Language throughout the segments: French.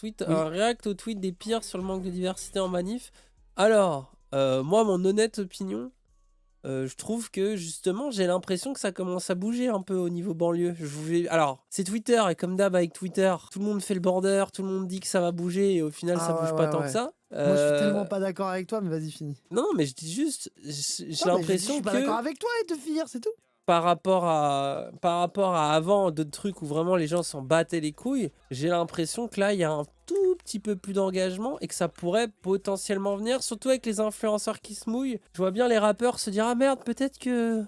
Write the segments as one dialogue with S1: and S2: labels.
S1: Oui.
S2: Un react au tweet des pires sur le manque de diversité en manif. Alors, moi, mon honnête opinion, je trouve que justement, j'ai l'impression que ça commence à bouger un peu au niveau banlieue. Alors, c'est Twitter, et comme d'hab avec Twitter, tout le monde fait le border, tout le monde dit que ça va bouger, et au final, ça
S1: Ah
S2: bouge
S1: ouais,
S2: pas
S1: ouais,
S2: tant que
S1: ouais.
S2: ça.
S1: Moi, je suis tellement pas d'accord avec toi, mais vas-y, finis.
S2: Non, mais je dis juste, j'ai
S1: Non, mais je dis, je
S2: l'impression
S1: suis pas d'accord
S2: que
S1: avec toi et te finir, c'est tout.
S2: par rapport à avant, d'autres trucs où vraiment les gens s'en battaient les couilles, j'ai l'impression que là, il y a un tout petit peu plus d'engagement et que ça pourrait potentiellement venir, surtout avec les influenceurs qui se mouillent. Je vois bien les rappeurs se dire « Ah merde, peut-être que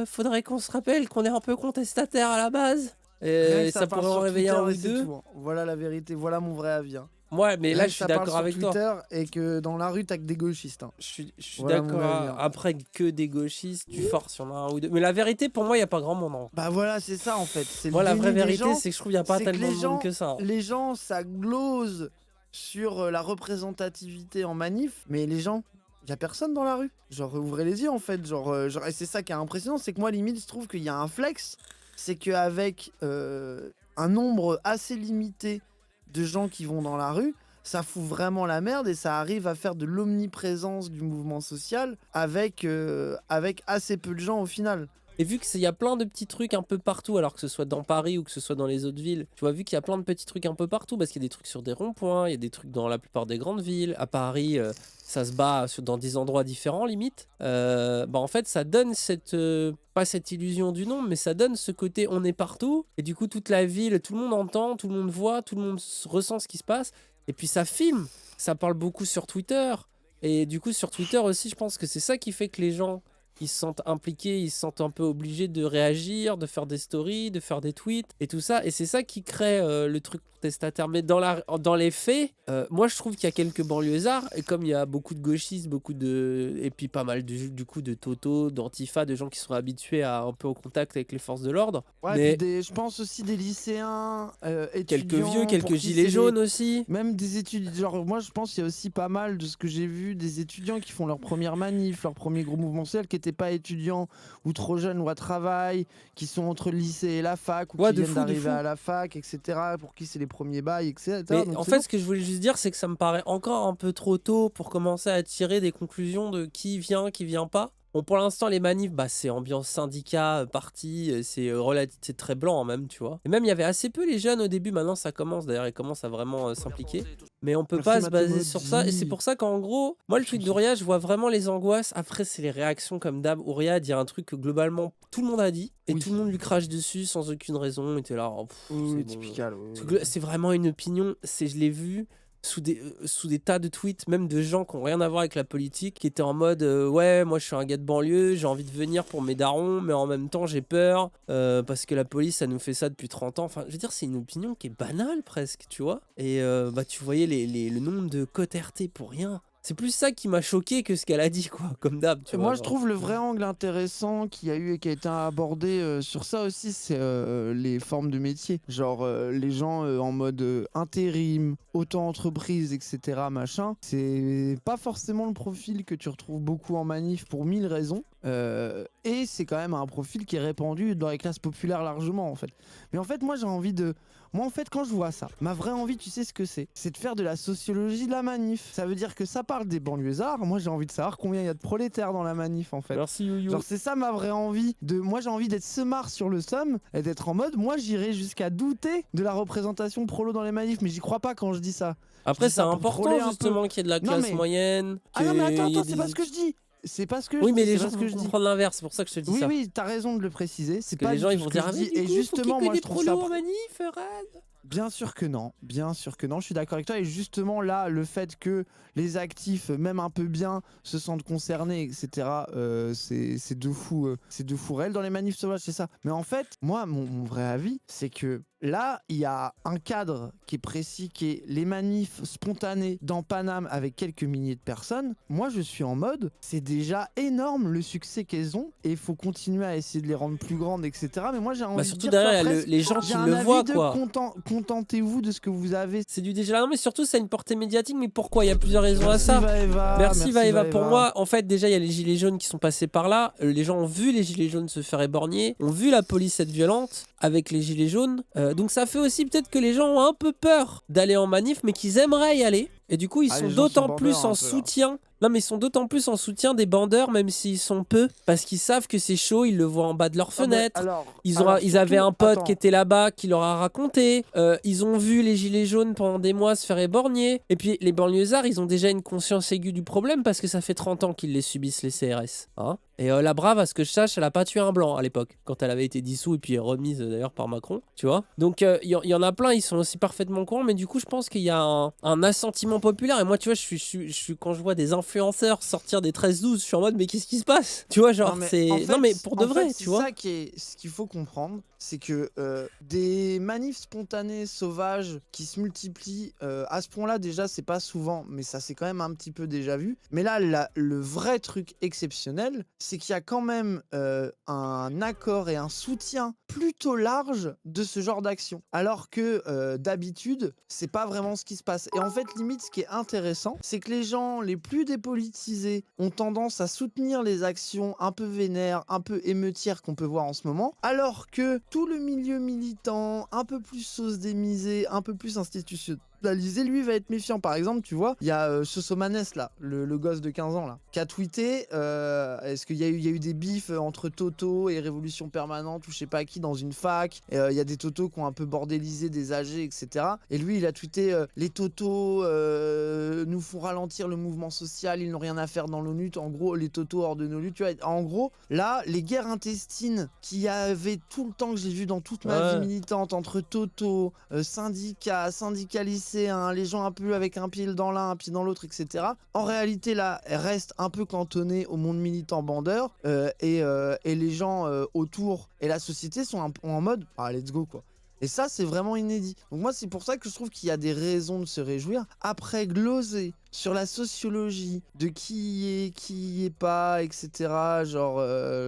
S2: faudrait qu'on se rappelle qu'on est un peu contestataire à la base. »
S1: Rien
S2: Et
S1: que ça
S2: ça
S1: part
S2: pourrait en
S1: sur
S2: réveiller
S1: Twitter
S2: un
S1: et
S2: ou
S1: c'est
S2: deux.
S1: tout. Hein. Voilà la vérité, voilà mon vrai avis. Hein.
S2: Ouais, mais là,
S1: Rien
S2: je
S1: que
S2: suis
S1: ça parle
S2: d'accord
S1: sur
S2: avec toi.
S1: Twitter et que dans la rue, t'as que des gauchistes. Hein.
S2: Je suis
S1: Voilà mon
S2: d'accord.
S1: vrai avis. Hein.
S2: Après, que des gauchistes, tu forces, il y en a un ou deux. Mais la vérité, pour moi, il n'y a pas grand monde. Hein.
S1: Bah voilà, c'est ça en fait. C'est
S2: Moi,
S1: le
S2: la vraie
S1: déni des
S2: vérité,
S1: gens.
S2: c'est que je trouve qu'il n'y a pas
S1: C'est que
S2: tellement de monde que ça. Hein.
S1: les gens, ça glose sur la représentativité en manif, mais les gens, il y a personne dans la rue. Genre, ouvrez les yeux en fait. Et c'est ça qui est impressionnant, c'est que moi, limite, je trouve qu'il y a un flex. C'est qu'avec un nombre assez limité de gens qui vont dans la rue, ça fout vraiment la merde et ça arrive à faire de l'omniprésence du mouvement social avec assez peu de gens au final.
S2: Et vu qu'il y a plein de petits trucs un peu partout, alors que ce soit dans Paris ou que ce soit dans les autres villes, tu vois, vu qu'il y a plein de petits trucs un peu partout, parce qu'il y a des trucs sur des ronds-points, il y a des trucs dans la plupart des grandes villes, à Paris, ça se bat dans des endroits différents limite, bah en fait ça donne pas cette illusion du nombre, mais ça donne ce côté on est partout, et du coup toute la ville, tout le monde entend, tout le monde voit, tout le monde ressent ce qui se passe, et puis ça filme, ça parle beaucoup sur Twitter, et du coup sur Twitter aussi je pense que c'est ça qui fait que les gens ils se sentent impliqués, ils se sentent un peu obligés de réagir, de faire des stories, de faire des tweets et tout ça. Et c'est ça qui crée le truc contestataire. Mais dans les faits, moi je trouve qu'il y a quelques banlieusards. Et comme il y a beaucoup de gauchistes, et puis pas mal du coup de Toto, d'Antifa, de gens qui sont habitués à un peu au contact avec les forces de l'ordre.
S1: Ouais,
S2: mais
S1: puis je pense aussi des lycéens,
S2: quelques
S1: étudiants.
S2: vieux, quelques gilets jaunes aussi.
S1: Même des étudiants. Genre, moi je pense qu'il y a aussi pas mal de ce que j'ai vu, des étudiants qui font leur première manif, leur premier gros mouvement social, qui n'étaient pas étudiants ou trop jeunes ou à travail, qui sont entre le lycée et la fac, ou
S2: Ouais,
S1: qui viennent d'arriver à la fac, etc. Pour qui c'est les premiers bails, etc.
S2: Mais
S1: Donc,
S2: en fait, ce que je voulais juste dire, c'est que ça me paraît encore un peu trop tôt pour commencer à tirer des conclusions de qui vient pas. Bon, pour l'instant, les manifs, bah, c'est ambiance syndicat, parti, c'est très blanc même, tu vois. Et même, il y avait assez peu les jeunes au début, maintenant ça commence, d'ailleurs, ils commencent à vraiment s'impliquer. Mais on peut pas se baser sur ça, et c'est pour ça qu'en gros, moi, le tweet d'Ouria, je vois vraiment les angoisses. Après, c'est les réactions comme d'hab. Ouria dit un truc que globalement, tout le monde a dit, et tout le monde lui crache dessus sans aucune raison, et t'es là,
S1: oui, typical.
S2: C'est vraiment une opinion, je l'ai vu sous des tas de tweets, même de gens qui n'ont rien à voir avec la politique, qui étaient en mode ouais, moi je suis un gars de banlieue, j'ai envie de venir pour mes darons, mais en même temps j'ai peur parce que la police ça nous fait ça depuis 30 ans. Enfin, je veux dire, c'est une opinion qui est banale presque, tu vois. Et bah tu voyais le nombre de cotes RT pour rien. C'est plus ça qui m'a choqué que ce qu'elle a dit, quoi, comme d'hab.
S1: Moi, je trouve le vrai angle intéressant qu'il y a eu et qui a été abordé sur ça aussi, c'est les formes de métier. Genre, les gens en mode intérim, auto-entreprise, etc., machin. C'est pas forcément le profil que tu retrouves beaucoup en manif pour 1000 raisons. Et c'est quand même un profil qui est répandu dans les classes populaires largement, en fait. Mais en fait, moi, j'ai envie de... Moi, en fait, quand je vois ça, ma vraie envie, tu sais ce que c'est? C'est de faire de la sociologie de la manif. Ça veut dire que ça parle des banlieusards. Moi, j'ai envie de savoir combien il y a de prolétaires dans la manif, en fait.
S2: Merci, Youyou.
S1: Genre, c'est ça ma vraie envie. Moi, j'ai envie d'être semard sur le somme et d'être en mode, moi, j'irais jusqu'à douter de la représentation prolo dans les manifs. Mais j'y crois pas quand je dis ça.
S2: Après, c'est important, justement, qu'il y ait de la classe moyenne.
S1: Ah non, mais attends, c'est pas ce que je dis. C'est pas ce que je dis.
S2: Oui, mais les gens vont comprendre l'inverse, c'est pour ça que je te dis ça.
S1: Oui, t'as raison de le préciser. C'est pas
S2: les gens ils vont dire ah, mais
S1: et justement, moi, je trouve ça.
S2: En manif, Rad.
S1: Bien sûr que non, je suis d'accord avec toi. Et justement là, le fait que les actifs, même un peu bien, se sentent concernés, etc., c'est de fou réel dans les manifs sauvages, c'est ça. Mais en fait, moi, mon vrai avis, c'est que là, il y a un cadre qui est précis, qui est les manifs spontanés dans Paname avec quelques milliers de personnes. Moi, je suis en mode, c'est déjà énorme le succès qu'elles ont et il faut continuer à essayer de les rendre plus grandes, etc. Mais moi, j'ai envie de
S2: surtout
S1: dire
S2: derrière, les gens qui le voient, quoi.
S1: contentez-vous de ce que vous avez.
S2: C'est du déjà. Non, mais surtout, ça a une portée médiatique. Mais pourquoi? Il y a plusieurs raisons à ça.
S1: Vaeva,
S2: Merci Vaeva. Pour moi, en fait, déjà, il y a les gilets jaunes qui sont passés par là. Les gens ont vu les gilets jaunes se faire éborgner, ont vu la police être violente avec les gilets jaunes. Donc ça fait aussi peut-être que les gens ont un peu peur d'aller en manif, mais qu'ils aimeraient y aller. Et du coup, ils sont d'autant plus en soutien. Non, mais ils sont d'autant plus en soutien des bandeurs, même s'ils sont peu, parce qu'ils savent que c'est chaud, ils le voient en bas de leur fenêtre. Ils avaient un pote qui était là-bas, qui leur a raconté. Ils ont vu les gilets jaunes pendant des mois se faire éborgner. Et puis, les banlieusards, ils ont déjà une conscience aiguë du problème, parce que ça fait 30 ans qu'ils les subissent, les CRS. Hein, et la Brave, à ce que je sache, elle a pas tué un blanc à l'époque, quand elle avait été dissoute et puis remise d'ailleurs par Macron, tu vois. Donc, il y en a plein, ils sont aussi parfaitement courants, mais du coup, je pense qu'il y a un assentiment populaire. Et moi, tu vois, je suis quand je vois des influenceurs sortir des 13-12, je suis en mode, mais qu'est-ce qui se passe? Tu vois, genre, c'est... Non, mais pour de vrai, tu vois.
S1: C'est ça ce qu'il faut comprendre, c'est que des manifs spontanés, sauvages, qui se multiplient, à ce point-là, déjà, c'est pas souvent, mais ça c'est quand même un petit peu déjà vu. Mais là, le vrai truc exceptionnel, c'est qu'il y a quand même un accord et un soutien plutôt large de ce genre d'action. Alors que d'habitude, c'est pas vraiment ce qui se passe. Et en fait, limite, ce qui est intéressant, c'est que les gens les plus dépolitisés ont tendance à soutenir les actions un peu vénères, un peu émeutières qu'on peut voir en ce moment, alors que tout le milieu militant, un peu plus sauce démisé, un peu plus institutionnalisé, lui va être méfiant. Par exemple, tu vois, il y a Sosomanes là, le gosse de 15 ans là, qui a tweeté est-ce qu'il y a eu des bifs entre Toto et Révolution Permanente ou je sais pas qui dans une fac. Il y a des Totos qui ont un peu bordélisé des âgés, etc. Et lui, il a tweeté les Totos nous font ralentir le mouvement social, ils n'ont rien à faire dans l'ONU. En gros, les Totos hors de nos luttes. Tu vois, en gros, là, les guerres intestines qu'il y avait tout le temps que j'ai vu dans toute ma vie militante entre Toto, syndicats, lycéens, les gens un peu avec un pied dans l'un, un pied dans l'autre, etc. En réalité, là, elle reste un peu cantonnée au monde militant bandeur et les gens autour et la société sont en mode ah, let's go quoi. Et ça, c'est vraiment inédit. Donc moi, c'est pour ça que je trouve qu'il y a des raisons de se réjouir. Après gloser sur la sociologie de qui y est pas, etc. Genre,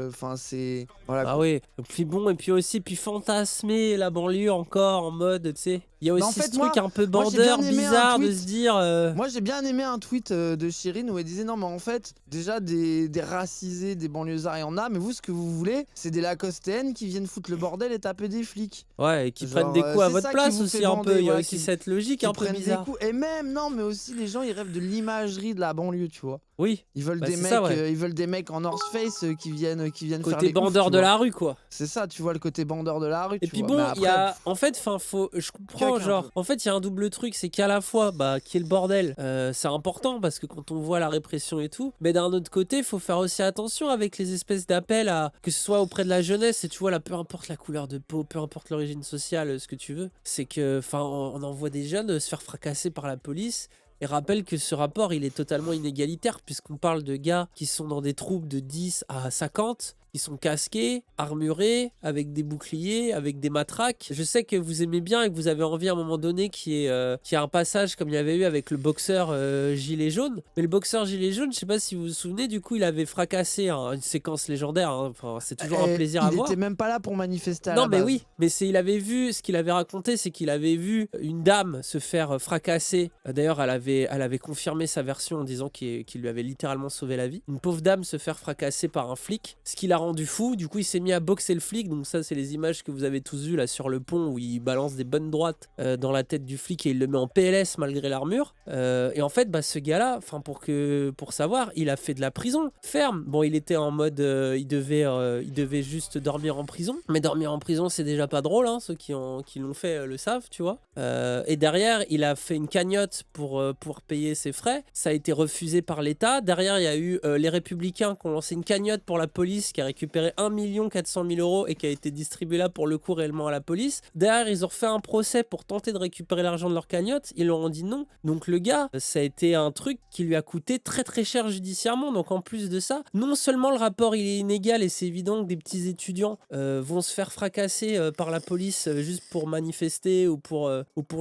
S1: enfin, c'est... Voilà.
S2: Ah oui, et puis bon, et puis aussi, puis fantasmer la banlieue encore en mode, tu sais... Il y a aussi en fait, ce truc un peu bandeur, bizarre de se dire...
S1: Moi, j'ai bien aimé un tweet de Chirine où elle disait « Non, mais en fait, déjà, des racisés, des banlieusards, il y en a, mais vous, ce que vous voulez, c'est des Lacostéennes qui viennent foutre le bordel et taper des flics. »
S2: Ouais, et qui prennent des coups à votre place aussi un peu. Il y a aussi cette logique un peu bizarre.
S1: Et même, non, mais aussi, les gens, ils rêvent de l'imagerie de la banlieue, tu vois.
S2: Oui.
S1: Ils veulent ils veulent des mecs en North Face qui viennent
S2: côté
S1: faire les
S2: bandeur
S1: ouf,
S2: de la rue, quoi.
S1: C'est ça, tu vois, le côté bandeur de la rue.
S2: Et puis bon, il y a... En fait, je comprends, genre... En fait, il y a un double truc, c'est qu'à la fois, qui est le bordel, c'est important parce que quand on voit la répression et tout, mais d'un autre côté, il faut faire aussi attention avec les espèces d'appels à... Que ce soit auprès de la jeunesse, et tu vois, là, peu importe la couleur de peau, peu importe l'origine sociale, ce que tu veux, c'est que, enfin, on envoie des jeunes se faire fracasser par la police. Et rappelle que ce rapport, il est totalement inégalitaire puisqu'on parle de gars qui sont dans des troupes de 10 à 50, ils sont casqués, armurés, avec des boucliers, avec des matraques. Je sais que vous aimez bien et que vous avez envie à un moment donné qu'il y ait un passage comme il y avait eu avec le boxeur gilet jaune. Mais le boxeur gilet jaune, je sais pas si vous vous souvenez, du coup il avait fracassé une séquence légendaire. Hein. Enfin, c'est toujours un plaisir à voir.
S1: Il était même pas là pour manifester à
S2: la
S1: base.
S2: Non mais oui, mais il avait vu, ce qu'il avait raconté, c'est qu'il avait vu une dame se faire fracasser. D'ailleurs elle avait confirmé sa version en disant qu'il lui avait littéralement sauvé la vie. Une pauvre dame se faire fracasser par un flic, ce qui l'a rendu fou. Du coup il s'est mis à boxer le flic. Donc ça c'est les images que vous avez tous vues là sur le pont où il balance des bonnes droites dans la tête du flic et il le met en PLS malgré l'armure. Et en fait ce gars là, pour savoir, il a fait de la prison ferme. Bon il était en mode il devait juste dormir en prison, mais dormir en prison c'est déjà pas drôle, hein, ceux qui l'ont fait le savent, tu vois. Et derrière il a fait une cagnotte pour payer ses frais. Ça a été refusé par l'État. Derrière il y a eu les Républicains qui ont lancé une cagnotte pour la police qui a récupéré 1 400 000 € et qui a été distribué là pour le coup réellement à la police. Derrière ils ont refait un procès pour tenter de récupérer l'argent de leur cagnotte, ils leur ont dit non. Donc le gars, ça a été un truc qui lui a coûté très très cher judiciairement. Donc en plus de ça, non seulement le rapport il est inégal et c'est évident que des petits étudiants vont se faire fracasser par la police juste pour manifester ou pour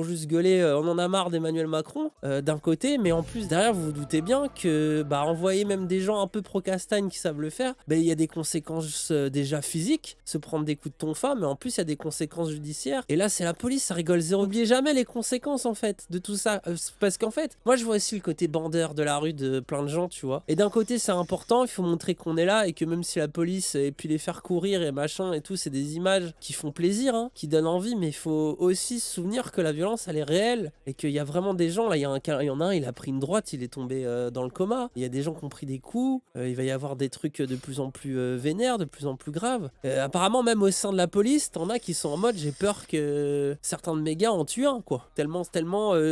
S2: juste gueuler on en a marre d'Emmanuel Macron d'un côté, mais en plus derrière vous vous doutez bien que envoyer même des gens un peu pro-Castagne qui savent le faire, il y a des conséquences conséquences déjà physiques, se prendre des coups de tonfa, mais en plus il y a des conséquences judiciaires. Et là c'est la police, ça rigole zéro. N'oubliez jamais les conséquences en fait de tout ça. Parce qu'en fait, moi je vois aussi le côté bandeur de la rue de plein de gens, tu vois. Et d'un côté c'est important, il faut montrer qu'on est là et que même si la police et puis les faire courir et machin et tout, c'est des images qui font plaisir, hein, qui donnent envie, mais il faut aussi se souvenir que la violence elle est réelle et qu'il y a vraiment des gens, là il y en a un, il a pris une droite, il est tombé dans le coma. Il y a des gens qui ont pris des coups, il va y avoir des trucs de plus en plus vénères, de plus en plus graves. Apparemment même au sein de la police, t'en as qui sont en mode j'ai peur que certains de mes gars en tuent un, quoi. Tellement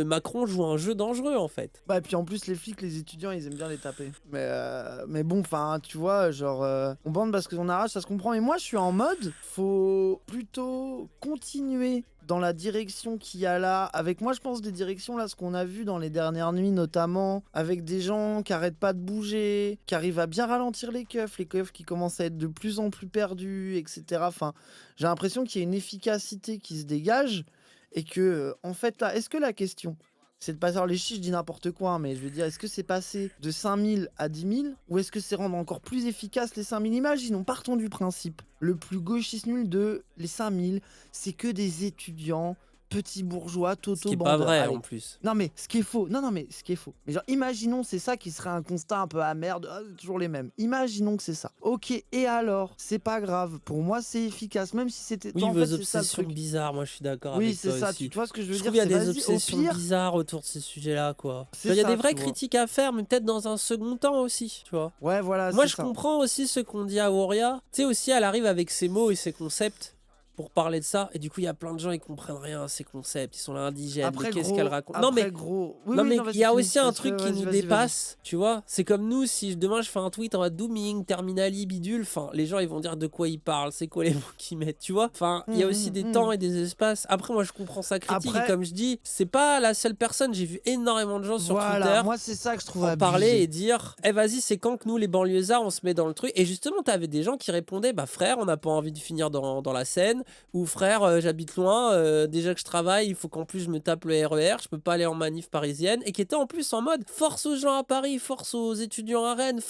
S2: Macron joue un jeu dangereux en fait.
S1: Bah, et puis en plus, les flics, les étudiants, ils aiment bien les taper. Mais bon, enfin, tu vois, genre, on bande parce qu'on arrache, ça se comprend. Et moi, je suis en mode, faut plutôt continuer dans la direction qu'il y a là. Avec moi, je pense des directions, là, ce qu'on a vu dans les dernières nuits, notamment, avec des gens qui arrêtent pas de bouger, qui arrivent à bien ralentir les keufs qui commencent à être de plus en plus perdus, etc. Enfin, j'ai l'impression qu'il y a une efficacité qui se dégage. Et que, en fait, là, est-ce que la question, c'est de passer, alors les chiffres, je dis n'importe quoi, hein, mais je veux dire, est-ce que c'est passer de 5000 à 10 000 ou est-ce que c'est rendre encore plus efficace les 5000? Imaginons, partons du principe, le plus gauchiste nul de les 5000, c'est que des étudiants, petits bourgeois,
S2: Ce qui
S1: toto
S2: est pas
S1: bandeurs.
S2: vrai
S1: Allez.
S2: en plus.
S1: Non mais ce qui est faux, non mais ce qui est faux. Mais genre imaginons c'est ça qui serait un constat un peu amer de c'est toujours les mêmes. Imaginons que c'est ça. Ok, et alors, c'est pas grave. Pour moi c'est efficace, même si c'était.
S2: Oui,
S1: En
S2: vos
S1: fait c'est ça le
S2: obsessions
S1: truc.
S2: bizarres, moi je suis d'accord
S1: Oui
S2: avec
S1: c'est
S2: toi
S1: ça.
S2: aussi.
S1: Tu vois ce que je veux
S2: Je
S1: dire?
S2: trouve qu'il y a
S1: C'est
S2: des
S1: vas-y au
S2: obsessions
S1: pire.
S2: bizarres autour de ces sujets-là, quoi.
S1: C'est
S2: Il y a des
S1: ça,
S2: vraies
S1: tu vois.
S2: critiques à faire, mais peut-être dans un second temps aussi, tu vois.
S1: Ouais voilà
S2: Moi,
S1: c'est
S2: je
S1: ça.
S2: comprends aussi ce qu'on dit à Auria. Tu sais, aussi, elle arrive avec ses mots et ses concepts pour parler de ça. Et du coup, il y a plein de gens, ils comprennent rien à ces concepts. Ils sont là indigènes. Mais
S1: Après
S2: qu'est-ce qu'elle
S1: gros,
S2: raconte? Non, mais
S1: après gros. Oui
S2: non
S1: oui
S2: mais
S1: non
S2: il y
S1: vas-y
S2: a
S1: finis.
S2: aussi un
S1: Vas-y
S2: truc qui
S1: vas-y
S2: nous
S1: vas-y vas-y.
S2: dépasse, tu vois. C'est comme nous, si demain je fais un tweet en mode dooming, terminali, bidule, enfin, les gens ils vont dire de quoi ils parlent, c'est quoi les mots qu'ils mettent, tu vois. Enfin, il y a aussi des temps
S1: Hum.
S2: et des espaces. Après, moi je comprends sa critique et
S1: Après
S2: comme je dis, c'est pas la seule personne. J'ai vu énormément de gens sur
S1: voilà,
S2: Twitter
S1: moi c'est ça que je trouve
S2: en parler et
S1: abusé.
S2: dire eh vas-y c'est quand que nous les banlieusards on se met dans le truc et justement t'avais des gens qui répondaient bah frère on n'a pas envie de finir dans la Seine ou frère j'habite loin déjà que je travaille il faut qu'en plus je me tape le RER je peux pas aller en manif parisienne et qui était en plus en mode force aux gens à Paris force aux étudiants à Rennes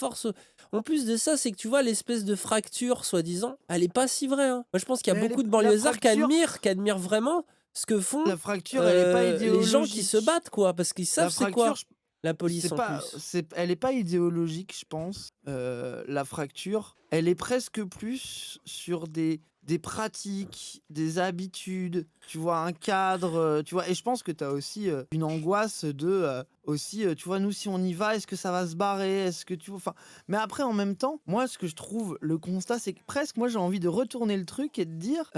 S2: en plus de ça c'est que tu vois l'espèce de fracture soi-disant elle est pas si vraie hein. Moi je pense qu'il y a
S1: Mais
S2: beaucoup de
S1: la
S2: banlieusards
S1: fracture,
S2: qui admirent vraiment ce que font
S1: elle est pas
S2: les gens qui se
S1: idéologique.
S2: battent quoi parce qu'ils savent
S1: La
S2: c'est quoi
S1: fracture,
S2: la police
S1: c'est
S2: en
S1: pas,
S2: plus.
S1: elle est pas idéologique, je pense. La fracture, elle est presque plus sur des pratiques, des habitudes, tu vois, un cadre, tu vois. Et je pense que tu as aussi une angoisse de, aussi, tu vois, nous, si on y va, est-ce que ça va se barrer? Est-ce que tu vois, enfin. Mais après, en même temps, moi, ce que je trouve, le constat, c'est que presque, moi, j'ai envie de retourner le truc et de dire,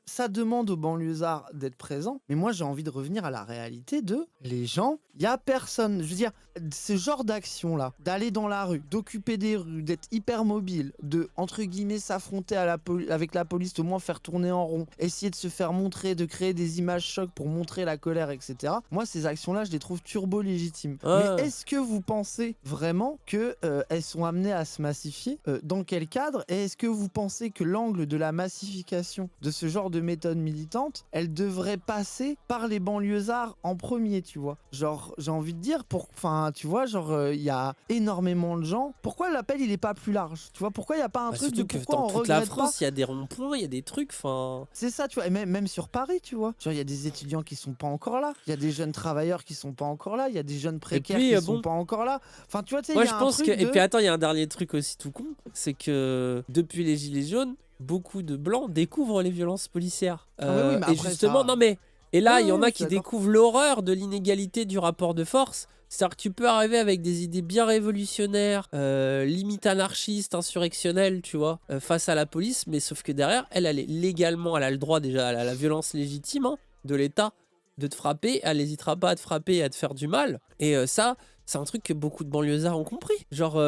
S1: ça demande aux banlieusards d'être présents, mais moi j'ai envie de revenir à la réalité de les gens, il y a personne. Je veux dire, ce genre d'action-là, d'aller dans la rue, d'occuper des rues, d'être hyper mobile, de, entre guillemets, s'affronter avec la police, au moins faire tourner en rond, essayer de se faire montrer, de créer des images chocs pour montrer la colère, etc. Moi, ces actions-là, je les trouve turbo légitimes.
S2: Ah.
S1: Mais est-ce que vous pensez vraiment que elles sont amenées à se massifier? Dans quel cadre? Et est-ce que vous pensez que l'angle de la massification de ce genre de méthode militante, elle devrait passer par les banlieusards en premier, tu vois? Genre, j'ai envie de dire, enfin, tu vois, genre, il y a énormément de gens. Pourquoi l'appel, il est pas plus large? Tu vois, pourquoi il n'y a pas un
S2: Bah,
S1: truc de
S2: surtout que
S1: pourquoi
S2: dans
S1: on
S2: toute la
S1: regrette pas?
S2: France, il y a des ronds-points, il y a des trucs, enfin...
S1: C'est ça, tu vois, et même sur Paris, tu vois. Genre, il y a des étudiants qui sont pas encore là, il y a des jeunes travailleurs qui sont pas encore là, il y a des jeunes
S2: Et
S1: précaires
S2: puis,
S1: qui
S2: bon,
S1: sont pas encore là. Enfin, tu vois, tu sais, il
S2: moi
S1: y
S2: je
S1: a un
S2: pense que...
S1: truc
S2: Et puis
S1: de...
S2: attends, il y a un dernier truc aussi tout con, c'est que depuis les Gilets jaunes, beaucoup de Blancs découvrent les violences policières.
S1: Ah oui, mais
S2: Et
S1: après
S2: justement,
S1: ça...
S2: non mais... Et
S1: Oui,
S2: là, il y
S1: oui,
S2: en
S1: oui,
S2: a
S1: je suis
S2: qui
S1: d'accord.
S2: découvrent l'horreur de l'inégalité du rapport de force. C'est-à-dire que tu peux arriver avec des idées bien révolutionnaires, limite anarchistes, insurrectionnelles, tu vois, face à la police, mais sauf que derrière, elle est légalement, elle a le droit déjà à la violence légitime hein, de l'État de te frapper, elle n'hésitera pas à te frapper et à te faire du mal. Et ça, c'est un truc que beaucoup de banlieusards ont compris. Genre,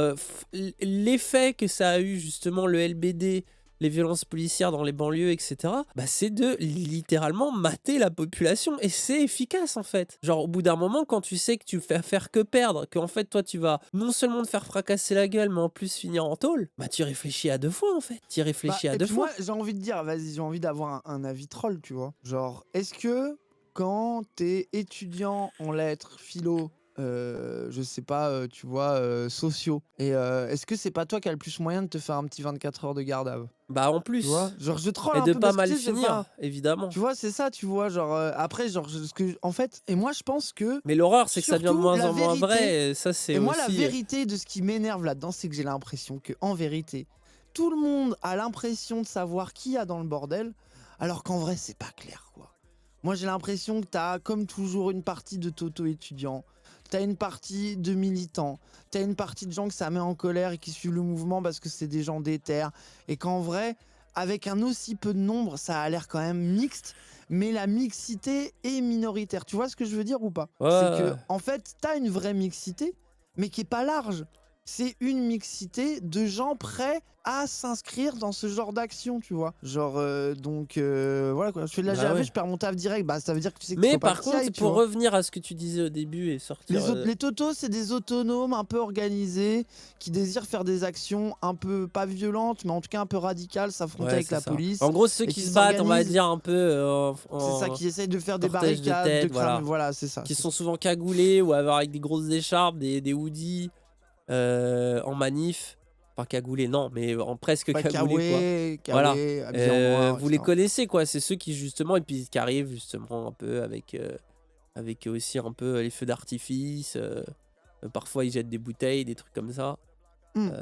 S2: l'effet que ça a eu justement le LBD, les violences policières dans les banlieues, etc., bah c'est de littéralement mater la population. Et c'est efficace en fait. Genre au bout d'un moment, quand tu sais que tu fais faire que perdre, qu'en fait toi tu vas non seulement te faire fracasser la gueule, mais en plus finir en tôle, bah tu réfléchis à deux fois en fait. Tu
S1: Bah,
S2: réfléchis à
S1: et
S2: deux
S1: puis moi,
S2: fois.
S1: j'ai envie de dire, vas-y, j'ai envie d'avoir un avis troll, tu vois. Genre, est-ce que quand t'es étudiant en lettres, philo, je sais pas, tu vois, sociaux. Et est-ce que c'est pas toi qui as le plus moyen de te faire un petit 24 heures de garde à vue?
S2: Bah, en
S1: Tu vois?
S2: plus
S1: Genre je troll
S2: et
S1: un
S2: de
S1: peu
S2: pas
S1: parce que
S2: mal
S1: tu sais,
S2: finir, évidemment.
S1: tu vois, c'est ça, tu vois? Genre, après genre ce que en fait et moi je pense que
S2: Mais l'horreur, c'est que ça devient de
S1: surtout
S2: moins
S1: la
S2: en moins
S1: vérité
S2: vrai et ça, c'est
S1: et moi la
S2: aussi,
S1: vérité de ce qui m'énerve là-dedans, c'est que j'ai l'impression que en vérité, tout le monde a l'impression de savoir qui y a dans le bordel, alors qu'en vrai c'est pas clair, quoi. Moi j'ai l'impression que t'as comme toujours une partie de toto étudiants, t'as une partie de militants, t'as une partie de gens que ça met en colère et qui suivent le mouvement parce que c'est des gens déter et qu'en vrai, avec un aussi peu de nombre, ça a l'air quand même mixte, mais la mixité est minoritaire. Tu vois ce que je veux dire ou pas?
S2: ouais,
S1: C'est
S2: ouais,
S1: que
S2: ouais.
S1: en fait, t'as une vraie mixité, mais qui est pas large. C'est une mixité de gens prêts à s'inscrire dans ce genre d'action, tu vois. Genre, donc voilà quoi. Je fais de la
S2: Bah,
S1: GAV,
S2: ouais.
S1: je perds mon taf direct. Bah, ça veut dire que tu sais qu'il
S2: Mais
S1: faut pas
S2: par
S1: que tu y
S2: contre,
S1: ailles, tu
S2: pour
S1: vois.
S2: revenir à ce que tu disais au début et sortir,
S1: Les totos, c'est des autonomes un peu organisés qui désirent faire des actions un peu, pas violentes, mais en tout cas un peu radicales, s'affronter
S2: ouais,
S1: avec
S2: c'est
S1: la
S2: ça.
S1: police
S2: En gros, ceux
S1: et
S2: qui
S1: qui
S2: se battent, on va
S1: s'organisent.
S2: dire un peu,
S1: C'est ça,
S2: en
S1: qui essayent de faire des
S2: cortège de
S1: barricades, de
S2: tête,
S1: cramer.
S2: voilà.
S1: Voilà, c'est ça.
S2: Qui
S1: C'est
S2: sont
S1: ça.
S2: souvent cagoulés ou avec des grosses écharpes, des hoodies, en manif. Pas cagoulés, non, mais en presque
S1: Pas
S2: cagoulés, quoi.
S1: Kawé,
S2: Voilà.
S1: Kawé, habillé en noir,
S2: Vous les
S1: etc.
S2: connaissez, quoi. C'est ceux qui, justement, et puis qui arrivent, justement, un peu avec aussi un peu les feux d'artifice. Parfois, ils jettent des bouteilles, des trucs comme ça.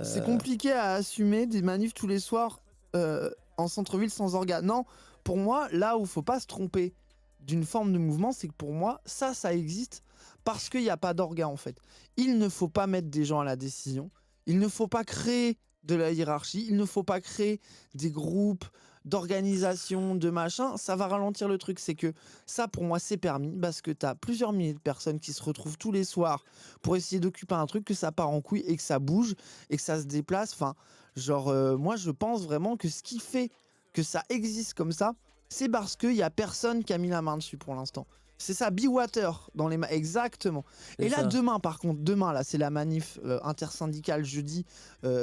S1: C'est
S2: Euh,
S1: compliqué à assumer des manifs tous les soirs en centre-ville sans organe. Non, pour moi, là où faut pas se tromper d'une forme de mouvement, c'est que pour moi, ça existe parce qu'il n'y a pas d'orgas en fait. Il ne faut pas mettre des gens à la décision. Il ne faut pas créer de la hiérarchie. Il ne faut pas créer des groupes d'organisation, de machin. Ça va ralentir le truc. C'est que ça, pour moi, c'est permis parce que tu as plusieurs milliers de personnes qui se retrouvent tous les soirs pour essayer d'occuper un truc, que ça part en couille et que ça bouge et que ça se déplace. Enfin, genre, moi, je pense vraiment que ce qui fait que ça existe comme ça, c'est parce qu'il y a personne qui a mis la main dessus pour l'instant. C'est ça, Be Water dans les exactement.
S2: c'est
S1: Et là,
S2: ça.
S1: demain, par contre, demain, là, c'est la manif intersyndicale jeudi.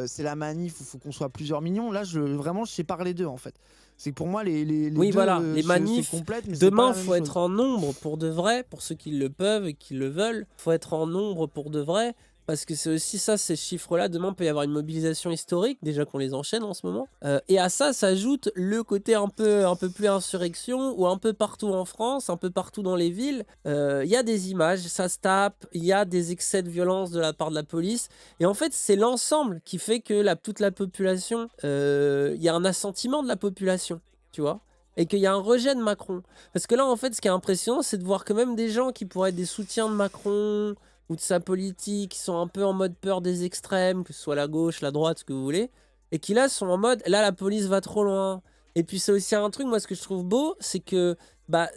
S1: C'est la manif où il faut qu'on soit plusieurs millions. Là, vraiment, je sais parler d'eux, en fait. C'est que pour moi, les
S2: Oui,
S1: deux
S2: voilà, les
S1: se
S2: manifs.
S1: complètent, mais c'est pas
S2: Demain,
S1: la même
S2: faut être
S1: chose.
S2: en nombre pour de vrai, pour ceux qui le peuvent et qui le veulent. Faut être en nombre pour de vrai, parce que c'est aussi ça, ces chiffres-là. Demain, peut y avoir une mobilisation historique, déjà qu'on les enchaîne en ce moment. Et à ça s'ajoute le côté un peu plus insurrection, où un peu partout en France, un peu partout dans les villes, il y a des images, ça se tape, il y a des excès de violence de la part de la police. Et en fait, c'est l'ensemble qui fait que toute la population, il y a un assentiment de la population, tu vois, et qu'il y a un rejet de Macron. Parce que là, en fait, ce qui est impressionnant, c'est de voir que même des gens qui pourraient être des soutiens de Macron ou de sa politique, qui sont un peu en mode peur des extrêmes, que ce soit la gauche, la droite, ce que vous voulez, et qui là sont en mode, là, la police va trop loin. Et puis c'est aussi un truc, moi, ce que je trouve beau, c'est que, bah,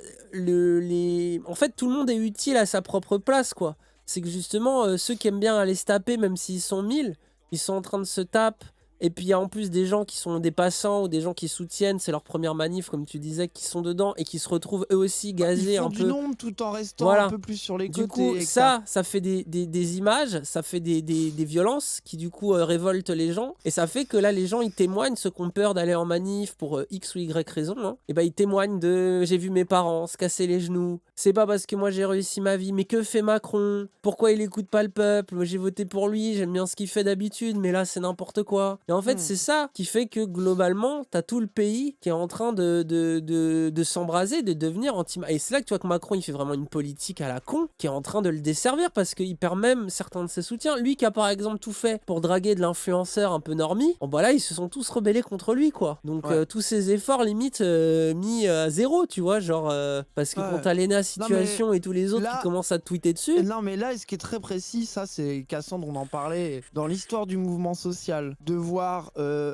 S2: en fait, tout le monde est utile à sa propre place, quoi. C'est que justement, ceux qui aiment bien aller se taper, même s'ils sont 1000, ils sont en train de se taper. Et puis il y a en plus des gens qui sont des passants ou des gens qui soutiennent, c'est leur première manif, comme tu disais, qui sont dedans et qui se retrouvent eux aussi
S1: Bah, ils
S2: gazés
S1: font
S2: un
S1: du
S2: peu.
S1: nombre tout en restant un
S2: Voilà.
S1: peu plus sur les
S2: Du coup,
S1: côtés. Et que t'as
S2: ça fait des images, ça fait des violences qui du coup révoltent les gens. Et ça fait que là, les gens, ils témoignent, ceux qui ont peur d'aller en manif pour X ou Y raison, hein, et ben ils témoignent de j'ai vu mes parents se casser les genoux. C'est pas parce que moi j'ai réussi ma vie, mais que fait Macron? Pourquoi il écoute pas le peuple? Moi j'ai voté pour lui, j'aime bien ce qu'il fait d'habitude, mais là c'est n'importe quoi. Et en fait,
S1: Hmm.
S2: c'est ça qui fait que globalement, t'as tout le pays qui est en train de s'embraser, de devenir anti. Et c'est là que tu vois que Macron, il fait vraiment une politique à la con, qui est en train de le desservir parce qu'il perd même certains de ses soutiens. Lui qui a par exemple tout fait pour draguer de l'influenceur un peu normie, bon bah là ils se sont tous rebellés contre lui, quoi. Donc
S1: Ouais.
S2: tous ses efforts limite mis à zéro, tu vois, genre parce que quand
S1: Ouais.
S2: t'as Lena
S1: Non mais
S2: Situation et tous les autres qui
S1: là,
S2: commencent à tweeter dessus.
S1: non mais là, ce qui est très précis, ça c'est Cassandre, on en parlait dans l'histoire du mouvement social, de voir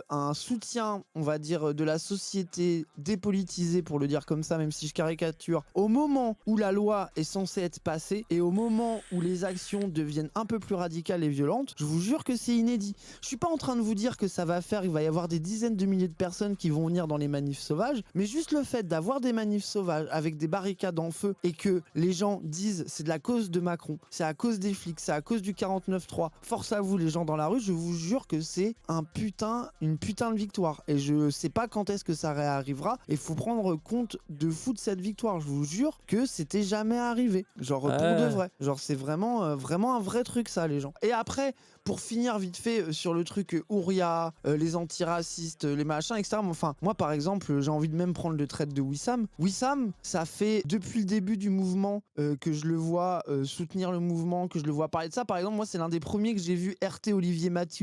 S1: un soutien, on va dire, de la société dépolitisée, pour le dire comme ça, même si je caricature, au moment où la loi est censée être passée et au moment où les actions deviennent un peu plus radicales et violentes, je vous jure que c'est inédit. Je suis pas en train de vous dire que ça va faire, il va y avoir des dizaines de milliers de personnes qui vont venir dans les manifs sauvages, mais juste le fait d'avoir des manifs sauvages avec des barricades en feu et que les gens disent c'est de la cause de Macron, c'est à cause des flics, c'est à cause du 49.3, force à vous les gens dans la rue, je vous jure que c'est un une putain de victoire. Et je sais pas quand est-ce que ça réarrivera. Et faut prendre compte de fou de cette victoire. Je vous jure que c'était jamais arrivé. Genre pour de vrai. Genre c'est vraiment, vraiment un vrai truc ça, les gens. Et après, pour finir vite fait sur le truc Ouria, les antiracistes, les machins, etc. Enfin, moi par exemple, j'ai envie de même prendre le trait de Wissam. Wissam, ça fait depuis le début du mouvement que je le vois soutenir le mouvement, que je le vois parler de ça. Par exemple, moi c'est l'un des premiers que j'ai vu RT Olivier Mathieu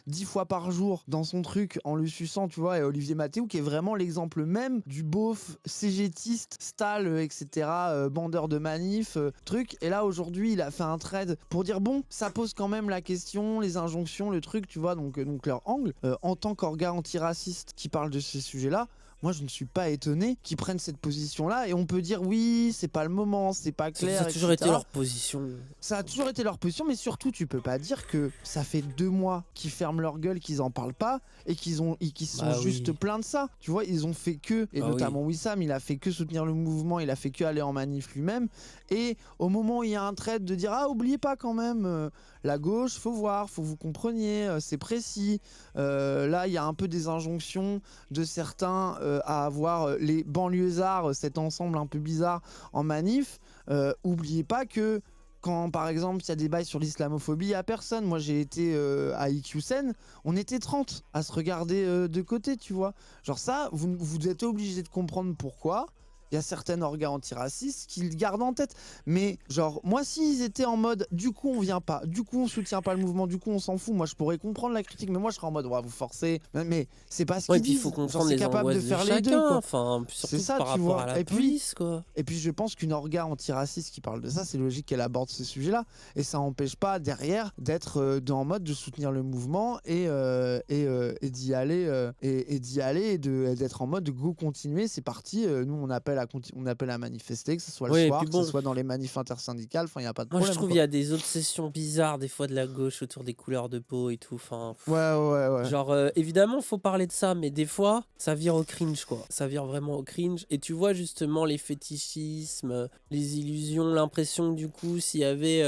S1: 10 fois par jour dans son truc en le suçant, tu vois, et Olivier Mathieu qui est vraiment l'exemple même du beauf cégétiste, Stahl, etc., bandeur de manif, truc. Et là aujourd'hui, il a fait un trade pour dire bon, ça pose quand même la question, les injonctions, le truc, tu vois, donc leur angle. En tant qu'organe antiraciste qui parle de ces sujets-là, moi je ne suis pas étonné qu'ils prennent cette position-là, et on peut dire oui, c'est pas le moment, c'est pas clair,
S2: ça a toujours
S1: etc.
S2: été leur position.
S1: Ça a toujours été leur position, mais surtout tu peux pas dire que ça fait 2 mois qu'ils ferment leur gueule, qu'ils en parlent pas, et qu'ils sont juste pleins de ça. Tu vois, ils ont fait que, et notamment Wissam, il a fait que soutenir le mouvement, il a fait que aller en manif lui-même, et au moment où il y a un trade de dire ah, oubliez pas quand même, la gauche, faut voir, faut que vous compreniez, c'est précis. Là, il y a un peu des injonctions de certains à avoir les banlieusards, cet ensemble un peu bizarre en manif. Oubliez pas que quand par exemple il y a des bails sur l'islamophobie, il n'y a personne. Moi j'ai été à IQSEN, on était 30 à se regarder de côté, tu vois. Genre ça, vous êtes obligé de comprendre pourquoi. Il y a certaines orgas antiracistes qui le gardent en tête. Mais genre, moi, s'ils étaient en mode, du coup, on vient pas, du coup, on soutient pas le mouvement, du coup, on s'en fout, moi, je pourrais comprendre la critique. Mais moi, je serais en mode, ouais, vous forcez. Mais c'est pas ce qu'ils disent.
S2: Il faut comprendre les
S1: capable de
S2: angoisses
S1: faire
S2: de
S1: les
S2: chacun,
S1: deux, quoi.
S2: enfin, surtout
S1: C'est ça,
S2: par
S1: tu
S2: rapport
S1: vois.
S2: à la police, quoi.
S1: Et puis, je pense qu'une orga antiraciste qui parle de ça, c'est logique qu'elle aborde ce sujet-là. Et ça n'empêche pas, derrière, d'être en mode de soutenir le mouvement et d'y aller, et d'être en mode de go continuer, c'est parti. Nous, on appelle à manifester, que ce soit le soir, que ce soit dans les manifs intersyndicales, enfin il y a pas de problème.
S2: Moi je trouve il y a des obsessions bizarres des fois de la gauche autour des couleurs de peau et tout, enfin
S1: ouais.
S2: Genre évidemment faut parler de ça, mais des fois ça vire au cringe, quoi. Ça vire vraiment au cringe, et tu vois justement les fétichismes, les illusions, l'impression que du coup s'il y avait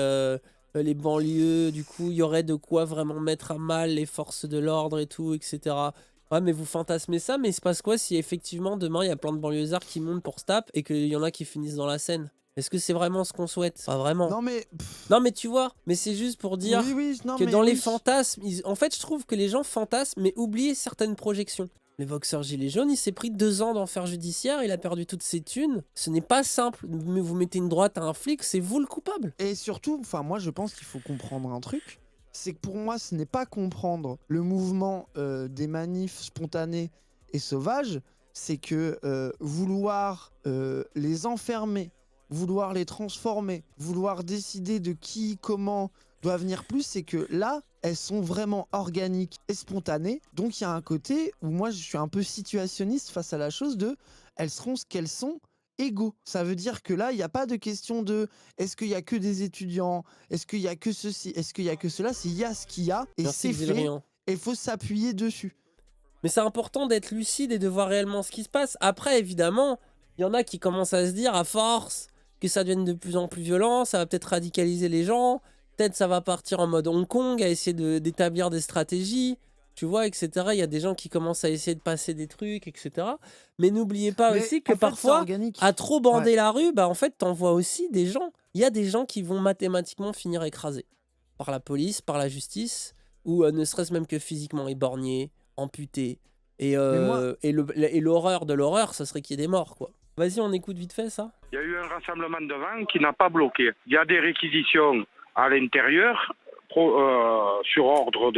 S2: les banlieues, du coup il y aurait de quoi vraiment mettre à mal les forces de l'ordre et tout, etc. Ouais, mais vous fantasmez ça, mais il se passe quoi si effectivement demain il y a plein de banlieusards qui montent pour se taper et qu'il y en a qui finissent dans la Seine? Est-ce que c'est vraiment ce qu'on souhaite? Pas vraiment. Non mais tu vois, mais c'est juste pour dire que dans les fantasmes, en fait je trouve que les gens fantasment mais oublient certaines projections. Le boxeur gilet jaune, il s'est pris 2 ans d'enfer judiciaire, il a perdu toutes ses thunes. Ce n'est pas simple, mais vous mettez une droite à un flic, c'est vous le coupable.
S1: Et surtout, enfin moi je pense qu'il faut comprendre un truc, c'est que pour moi ce n'est pas comprendre le mouvement des manifs spontanés et sauvages, c'est que vouloir les enfermer, vouloir les transformer, vouloir décider de qui, comment doit venir plus, c'est que là, elles sont vraiment organiques et spontanées. Donc il y a un côté où moi je suis un peu situationniste face à la chose de elles seront ce qu'elles sont, égaux. Ça veut dire que là, il n'y a pas de question de est-ce qu'il y a que des étudiants, est-ce qu'il y a que ceci, est-ce qu'il y a que cela, c'est il y a ce qu'il y a et c'est fait et il faut s'appuyer dessus.
S2: Mais c'est important d'être lucide et de voir réellement ce qui se passe. Après, évidemment, il y en a qui commencent à se dire à force que ça devienne de plus en plus violent, ça va peut-être radicaliser les gens, peut-être ça va partir en mode Hong Kong à essayer d'établir des stratégies, tu vois, etc. Il y a des gens qui commencent à essayer de passer des trucs, etc. Mais n'oubliez pas aussi que parfois, à trop bander la rue, bah en fait, t'envoies aussi des gens. Il y a des gens qui vont mathématiquement finir écrasés par la police, par la justice, ou ne serait-ce même que physiquement éborgnés, amputés. Et l'horreur de l'horreur, ça serait qu'il y ait des morts, quoi. Vas-y, on écoute vite fait ça.
S3: Il y a eu un rassemblement devant qui n'a pas bloqué. Il y a des réquisitions à l'intérieur, sur ordre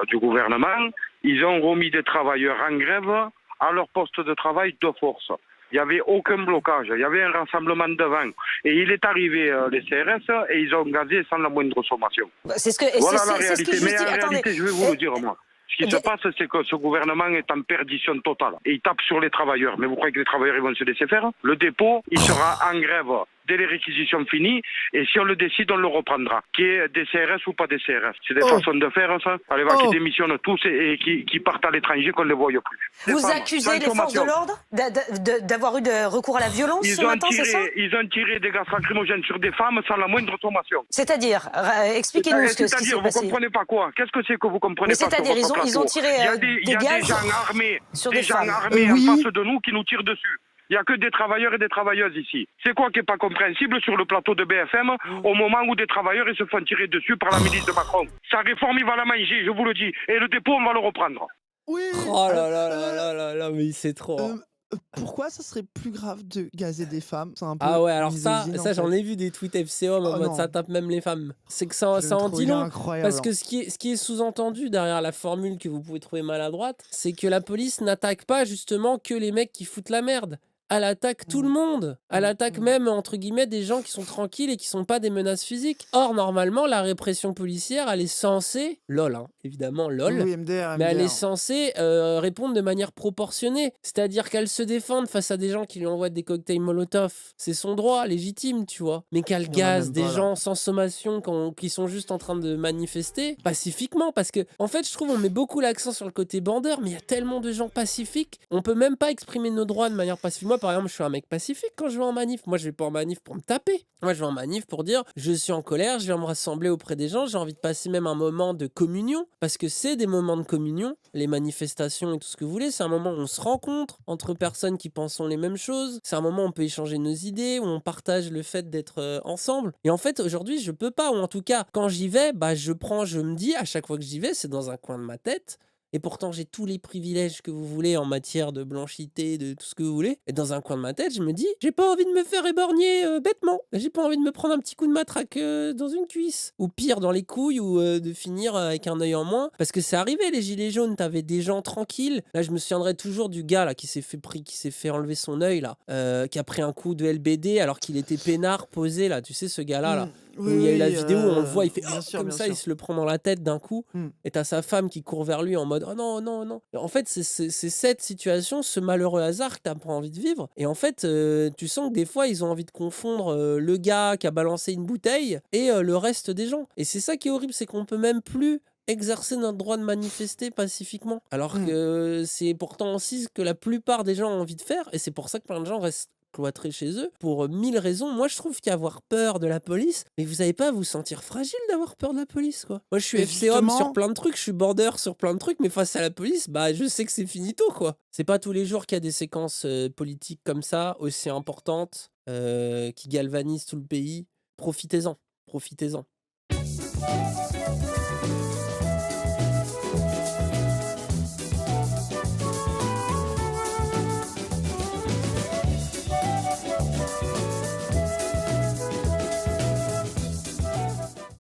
S3: du gouvernement. Ils ont remis des travailleurs en grève à leur poste de travail de force. Il n'y avait aucun blocage, il y avait un rassemblement devant. Et il est arrivé les CRS et ils ont gazé sans la moindre sommation. Voilà la réalité. Mais en réalité, je vais vous le dire, moi. Ce qui se passe, c'est que ce gouvernement est en perdition totale. Et il tape sur les travailleurs. Mais vous croyez que les travailleurs ils vont se laisser faire? Le dépôt, il sera en grève dès les réquisitions finies, et si on le décide, on le reprendra. Qu'il y ait des CRS ou pas des CRS. C'est des façons de faire, ça. Allez, va, qui démissionnent tous et qui partent à l'étranger, qu'on ne les voie plus.
S4: Vous accusez les forces de l'ordre d'avoir eu de recours à la violence ce matin, c'est ça?
S3: Ils ont tiré des gaz lacrymogènes sur des femmes sans la moindre sommation.
S4: C'est-à-dire, expliquez-nous ce qui s'est
S3: vous
S4: passé.
S3: Vous comprenez pas quoi? Qu'est-ce que c'est que vous comprenez pas?
S4: C'est-à-dire, ils ont tiré
S3: il y a des gens armés,
S4: sur des femmes
S3: en face de nous qui nous tirent dessus. Il n'y a que des travailleurs et des travailleuses ici. C'est quoi qui n'est pas compréhensible sur le plateau de BFM au moment où des travailleurs ils se font tirer dessus par la milice de Macron? Sa réforme, il va la manger, je vous le dis. Et le dépôt, on va le reprendre.
S1: Oui.
S2: Oh là là là là là là, mais c'est trop.
S1: Pourquoi ça serait plus grave de gazer des femmes? C'est un peu
S2: Ah ouais, alors ça
S1: misogyne,
S2: j'en ai vu des tweets FCO en mode ça tape même les femmes. C'est que ça en dit long. Parce que ce qui est sous-entendu derrière la formule que vous pouvez trouver maladroite, c'est que la police n'attaque pas justement que les mecs qui foutent la merde. Elle attaque tout le monde. Elle attaque même, entre guillemets, des gens qui sont tranquilles et qui sont pas des menaces physiques. Or, normalement, la répression policière, elle est censée... LOL, hein, évidemment, LOL.
S1: Oui, MDR.
S2: Mais elle est censée répondre de manière proportionnée. C'est-à-dire qu'elle se défende face à des gens qui lui envoient des cocktails Molotov. C'est son droit, légitime, tu vois. Mais qu'elle gaze des gens sans sommation qui sont juste en train de manifester pacifiquement. Parce que, en fait, je trouve on met beaucoup l'accent sur le côté bandeur, mais il y a tellement de gens pacifiques. On peut même pas exprimer nos droits de manière pacifique. Moi, par exemple, je suis un mec pacifique quand je vais en manif. Moi, je vais pas en manif pour me taper. Moi, je vais en manif pour dire je suis en colère, je viens me rassembler auprès des gens, j'ai envie de passer même un moment de communion. Parce que c'est des moments de communion, les manifestations et tout ce que vous voulez. C'est un moment où on se rencontre entre personnes qui pensent les mêmes choses. C'est un moment où on peut échanger nos idées, où on partage le fait d'être ensemble. Et en fait, aujourd'hui, je peux pas. Ou en tout cas, quand j'y vais, je me dis, à chaque fois que j'y vais, c'est dans un coin de ma tête. Et pourtant, j'ai tous les privilèges que vous voulez en matière de blanchité, de tout ce que vous voulez. Et dans un coin de ma tête, je me dis, j'ai pas envie de me faire éborgner bêtement. J'ai pas envie de me prendre un petit coup de matraque dans une cuisse. Ou pire, dans les couilles, ou de finir avec un œil en moins. Parce que c'est arrivé, les gilets jaunes, t'avais des gens tranquilles. Là, je me souviendrai toujours du gars là qui s'est fait enlever son œil, là. Qui a pris un coup de LBD alors qu'il était peinard, posé, là. Tu sais, ce gars-là, là.
S1: Oui,
S2: où il y a eu la vidéo où on le voit, il fait
S1: bien sûr.
S2: il se le prend dans la tête d'un coup, et t'as sa femme qui court vers lui en mode oh non, non, non. En fait, c'est cette situation, ce malheureux hasard que t'as pas envie de vivre. Et en fait, tu sens que des fois, ils ont envie de confondre le gars qui a balancé une bouteille et le reste des gens. Et c'est ça qui est horrible, c'est qu'on peut même plus exercer notre droit de manifester pacifiquement. Alors que c'est pourtant aussi ce que la plupart des gens ont envie de faire, et c'est pour ça que plein de gens restent cloîtrés chez eux pour 1000 raisons. Moi, je trouve qu'avoir peur de la police, mais vous n'allez pas vous sentir fragile d'avoir peur de la police, quoi. Moi, je suis FC homme sur plein de trucs, je suis border sur plein de trucs, mais face à la police, je sais que c'est finito, quoi. C'est pas tous les jours qu'il y a des séquences politiques comme ça, aussi importantes, qui galvanisent tout le pays. Profitez-en. Profitez-en.